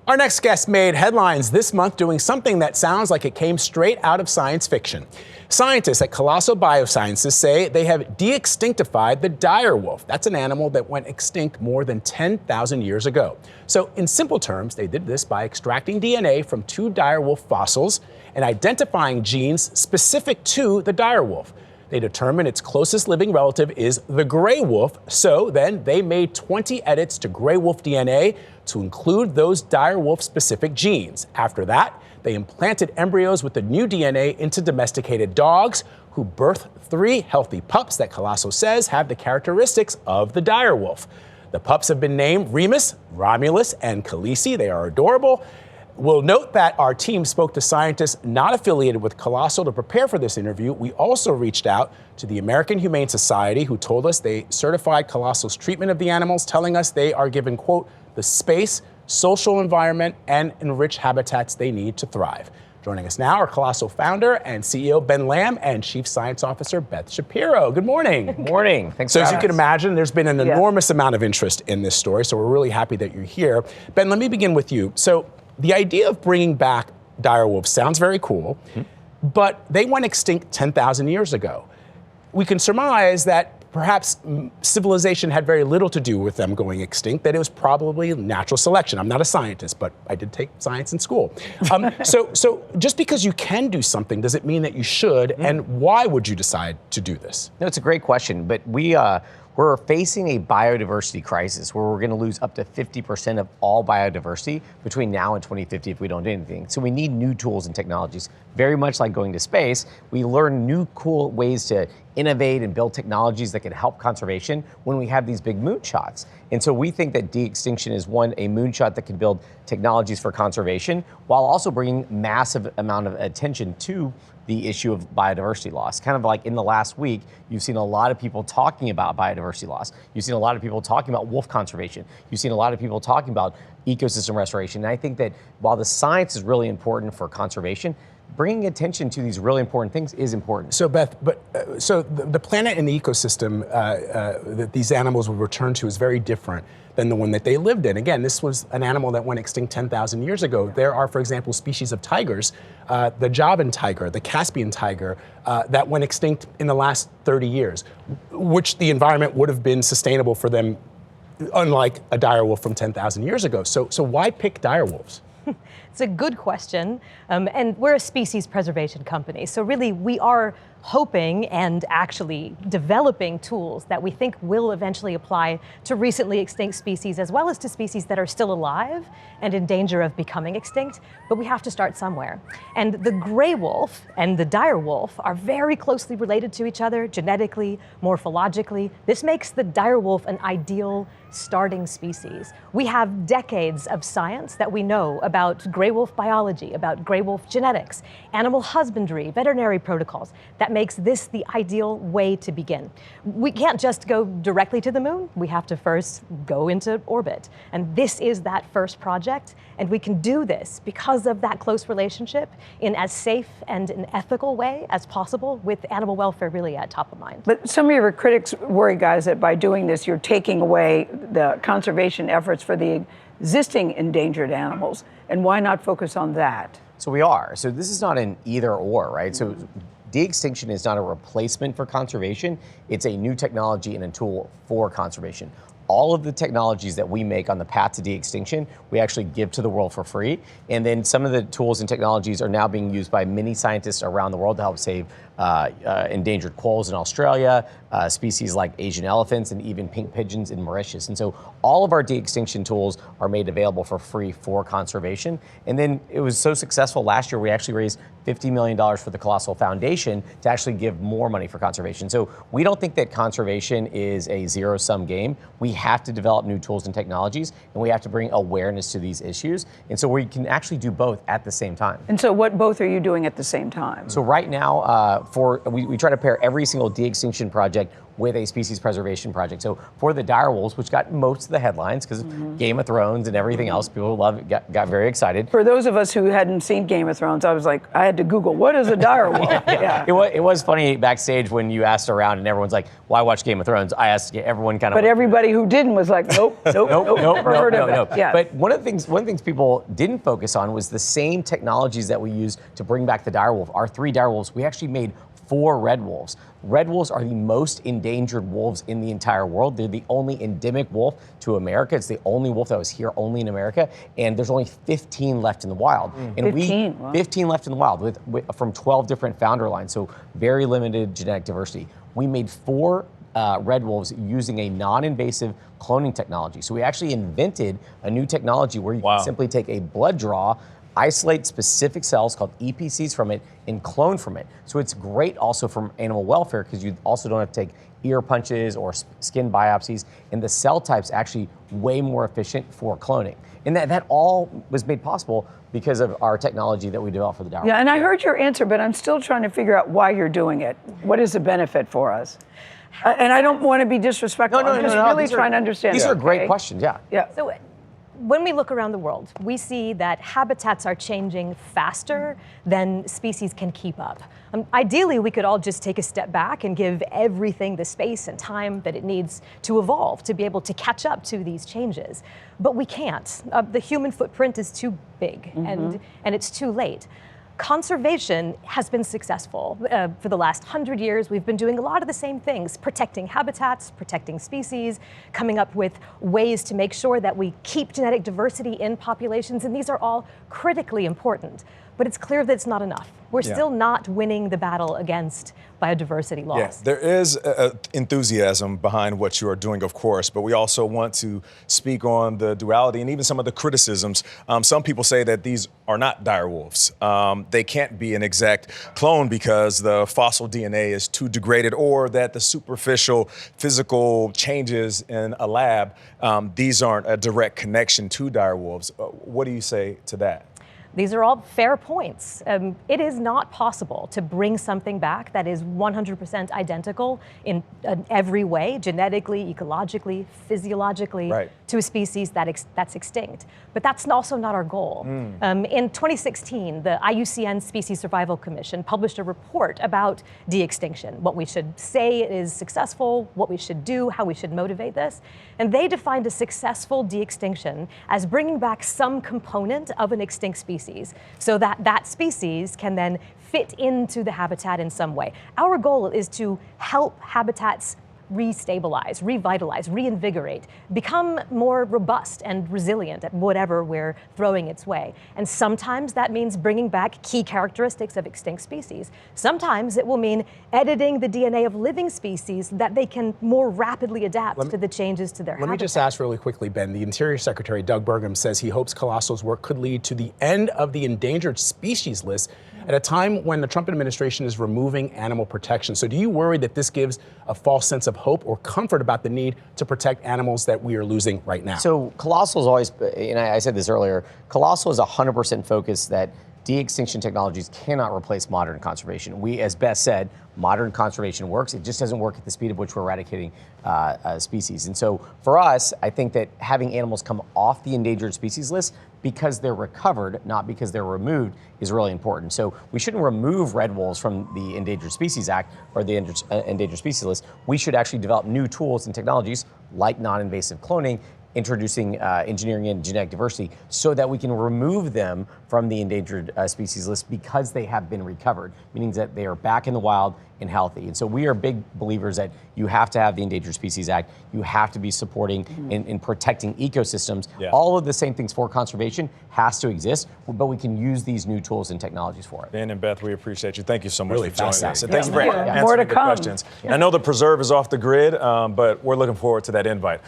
Our next guest made headlines this month doing something that sounds like it came straight out of science fiction. Scientists at Colossal Biosciences say they have de-extinctified the dire wolf. That's an animal that went extinct more than 10,000 years ago. So in simple terms, they did this by extracting DNA from 2 dire wolf fossils and identifying genes specific to the dire wolf. They determined its closest living relative is the gray wolf, so then they made 20 edits to gray wolf DNA to include those dire wolf specific genes. After that, they implanted embryos with the new DNA into domesticated dogs who birthed 3 healthy pups that Colossal says have the characteristics of the dire wolf. The pups have been named Remus, Romulus, and Khaleesi. They are adorable. We'll note that our team spoke to scientists not affiliated with Colossal to prepare for this interview. We also reached out to the American Humane Society, who told us they certified Colossal's treatment of the animals, telling us they are given, quote, the space, social environment, and enriched habitats they need to thrive. Joining us now are Colossal founder and CEO Ben Lamm and Chief Science Officer Beth Shapiro. Good morning. Good morning. Thanks so for as having you can us. imagine, there's been an enormous amount of interest in this story, so we're really happy that you're here. Ben, let me begin with you. So the idea of bringing back dire wolves sounds very cool, but they went extinct 10,000 years ago. We can surmise that perhaps civilization had very little to do with them going extinct, that it was probably natural selection. I'm not a scientist, but I did take science in school. So just because you can do something, does it mean that you should? And why would you decide to do this? No, it's a great question, but we're facing a biodiversity crisis where we're going to lose up to 50% of all biodiversity between now and 2050 if we don't do anything. So we need new tools and technologies. Very much like going to space, we learn new cool ways to innovate and build technologies that can help conservation when we have these big moonshots. And so we think that de-extinction is a moonshot that can build technologies for conservation while also bringing massive amount of attention to the issue of biodiversity loss. Kind of like in the last week, you've seen a lot of people talking about biodiversity loss. You've seen a lot of people talking about wolf conservation. You've seen a lot of people talking about ecosystem restoration. And I think that while the science is really important for conservation, bringing attention to these really important things is important. So Beth, so the planet and the ecosystem that these animals will return to is very different than the one that they lived in. Again, this was an animal that went extinct 10,000 years ago. There are, for example, species of tigers, the Javan tiger, the Caspian tiger, that went extinct in the last 30 years, which the environment would have been sustainable for them, unlike a dire wolf from 10,000 years ago. So why pick dire wolves? It's a good question, and we're a species preservation company, so really we are hoping and actually developing tools that we think will eventually apply to recently extinct species as well as to species that are still alive and in danger of becoming extinct, but we have to start somewhere. And the gray wolf and the dire wolf are very closely related to each other genetically, morphologically. This makes the dire wolf an ideal starting species. We have decades of science that we know about gray wolf biology, about gray wolf genetics, animal husbandry, veterinary protocols that makes this the ideal way to begin. We can't just go directly to the moon. We have to first go into orbit. And this is that first project. And we can do this because of that close relationship in as safe and an ethical way as possible, with animal welfare really at top of mind. But some of your critics worry, guys, that by doing this, you're taking away the conservation efforts for the existing endangered animals. And why not focus on that? So we are. So this is not an either or, right? So de-extinction is not a replacement for conservation. It's a new technology and a tool for conservation. All of the technologies that we make on the path to de-extinction, we actually give to the world for free. And then some of the tools and technologies are now being used by many scientists around the world to help save endangered quolls in Australia, species like Asian elephants, and even pink pigeons in Mauritius. And so all of our de-extinction tools are made available for free for conservation. And then it was so successful last year, we actually raised $50 million for the Colossal Foundation to actually give more money for conservation. So we don't think that conservation is a zero-sum game. We have to develop new tools and technologies, and we have to bring awareness to these issues. And so we can actually do both at the same time. And so what both are you doing at the same time? So right now, we try to pair every single de-extinction project with a species preservation project. So for the dire wolves, which got most of the headlines because Game of Thrones and everything else, people love it, got very excited. For those of us who hadn't seen Game of Thrones, I was like, I had to Google, what is a dire wolf? Yeah. It was funny backstage when you asked around and everyone's like, "Why watch Game of Thrones?" I asked everyone kind of. But everybody who didn't was like, nope, never heard of it. Yeah. But one of the things people didn't focus on was the same technologies that we use to bring back the dire wolf. Our 3 dire wolves, we actually made 4 red wolves. Red wolves are the most endangered wolves in the entire world. They're the only endemic wolf to America. It's the only wolf that was here only in America, and there's only 15 left in the wild. And 15, wow. 15 left in the wild with from 12 different founder lines, so very limited genetic diversity. We made 4 red wolves using a non-invasive cloning technology. So we actually invented a new technology where you can simply take a blood draw, isolate specific cells called EPCs from it, and clone from it. So it's great also for animal welfare because you also don't have to take ear punches or skin biopsies, and the cell type's actually way more efficient for cloning. And that all was made possible because of our technology that we developed for the dire wolf. Yeah, and I heard your answer, but I'm still trying to figure out why you're doing it. What is the benefit for us? And I don't want to be disrespectful. I'm just really trying to understand. These are great questions, yeah. So when we look around the world, we see that habitats are changing faster than species can keep up. Ideally, we could all just take a step back and give everything the space and time that it needs to evolve to be able to catch up to these changes. But we can't. The human footprint is too big and it's too late. Conservation has been successful. For the last 100 years, we've been doing a lot of the same things, protecting habitats, protecting species, coming up with ways to make sure that we keep genetic diversity in populations, and these are all critically important. But it's clear that it's not enough. We're still not winning the battle against biodiversity loss. Yes, there is enthusiasm behind what you are doing, of course, but we also want to speak on the duality and even some of the criticisms. Some people say that these are not dire wolves. They can't be an exact clone because the fossil DNA is too degraded, or that the superficial physical changes in a lab, these aren't a direct connection to dire wolves. What do you say to that? These are all fair points. It is not possible to bring something back that is 100% identical in every way, genetically, ecologically, physiologically, to a species that's extinct. But that's also not our goal. In 2016, the IUCN Species Survival Commission published a report about de-extinction, what we should say is successful, what we should do, how we should motivate this. And they defined a successful de-extinction as bringing back some component of an extinct species, so that that species can then fit into the habitat in some way. Our goal is to help habitats restabilize, revitalize, reinvigorate, become more robust and resilient at whatever we're throwing its way. And sometimes that means bringing back key characteristics of extinct species. Sometimes it will mean editing the DNA of living species so that they can more rapidly adapt to the changes to their habitat. Let me just ask really quickly, Ben. The Interior Secretary, Doug Burgum, says he hopes Colossal's work could lead to the end of the endangered species list at a time when the Trump administration is removing animal protection. So do you worry that this gives a false sense of hope or comfort about the need to protect animals that we are losing right now? So Colossal is always, and I said this earlier, Colossal is 100% focused that de-extinction technologies cannot replace modern conservation. We, as Beth said, modern conservation works. It just doesn't work at the speed at which we're eradicating species. And so for us, I think that having animals come off the endangered species list because they're recovered, not because they're removed, is really important. So we shouldn't remove red wolves from the Endangered Species Act or the endangered species list. We should actually develop new tools and technologies like non-invasive cloning, introducing engineering and genetic diversity so that we can remove them from the endangered species list because they have been recovered, meaning that they are back in the wild and healthy. And so we are big believers that you have to have the Endangered Species Act. You have to be supporting and protecting ecosystems. All of the same things for conservation has to exist, but we can use these new tools and technologies for it. Ben and Beth, we appreciate you. Thank you so much Really for joining us. And thank you More for to answering the come. questions. And I know the preserve is off the grid, but we're looking forward to that invite.